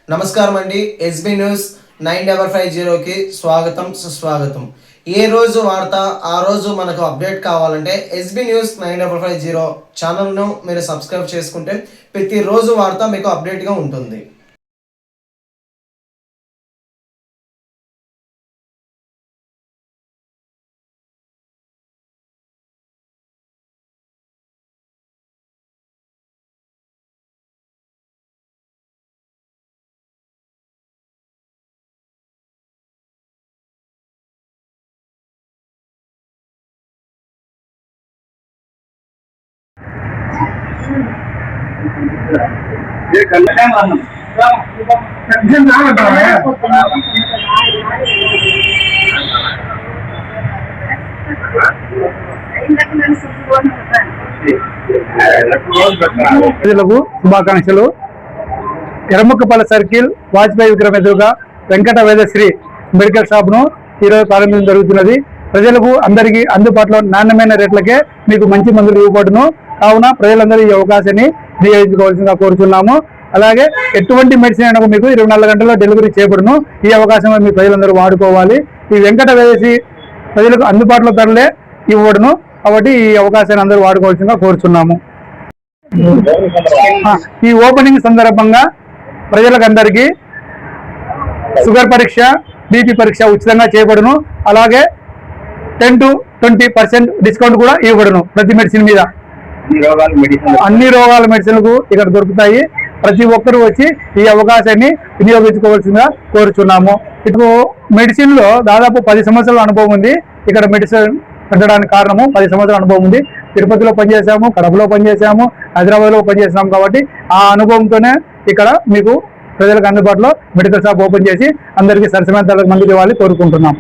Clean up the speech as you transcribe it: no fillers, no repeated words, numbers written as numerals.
నమస్కారం అండి. SB news 9550కి స్వాగతం సుస్వాగతం. ఏ రోజు వార్త ఆ రోజు మనకు అప్డేట్ కావాలంటే ఎస్బీ న్యూస్ 9550 ఛానల్ను మీరు సబ్స్క్రైబ్ చేసుకుంటే ప్రతిరోజు వార్త మీకు అప్డేట్గా ఉంటుంది. ప్రజలకు శుభాకాంక్షలు. ఎర్రముక్కపల్లి సర్కిల్ వాజ్పేయి విగ్రహం ఎదురుగా వెంకట వేదశ్రీ మెడికల్ షాప్ ను ఈరోజు ప్రారంభించడం జరుగుతున్నది. ప్రజలకు అందరికీ అందుబాటులో నాణ్యమైన రేట్లకే మీకు మంచి మందులు ఇవ్వబడును. కావున ప్రజలందరూ ఈ అవకాశాన్ని వినియోగించుకోవాల్సిందిగా కోరుచున్నాము. అలాగే ఎటువంటి మెడిసిన్ అయినా మీకు 24 గంటల్లో డెలివరీ చేయబడును. ఈ అవకాశం మీ ప్రజలందరూ వాడుకోవాలి. ఈ వెంకట వేదశ్రీ ప్రజలకు అందుబాటులో ధరలే ఇవ్వబడును. కాబట్టి ఈ అవకాశాన్ని అందరూ వాడుకోవాల్సిందిగా కోరుచున్నాము. ఈ ఓపెనింగ్ సందర్భంగా ప్రజలకందరికీ షుగర్ పరీక్ష, బీపీ పరీక్ష ఉచితంగా చేయబడును. అలాగే 10 to 20% డిస్కౌంట్ కూడా ఇవ్వబడును. ప్రతి మెడిసిన్ మీద అన్ని రోగాల మెడిసిన్లకు ఇక్కడ దొరుకుతాయి. ప్రతి ఒక్కరూ వచ్చి ఈ అవకాశాన్ని వినియోగించుకోవాల్సిందిగా కోరుచున్నాము. ఇప్పుడు మెడిసిన్ లో దాదాపు 10 సంవత్సరాల అనుభవం ఉంది. ఇక్కడ మెడిసిన్ పెట్టడానికి కారణము 10 సంవత్సరాల అనుభవం ఉంది. తిరుపతిలో పనిచేసాము, కడపలో పనిచేసాము, హైదరాబాద్లో పనిచేసాము. కాబట్టి ఆ అనుభవంతోనే ఇక్కడ మీకు ప్రజలకు అందుబాటులో మెడికల్ షాప్ ఓపెన్ చేసి అందరికీ సరసమైన ధరలకు మందులు ఇవ్వాలి కోరుకుంటున్నాం.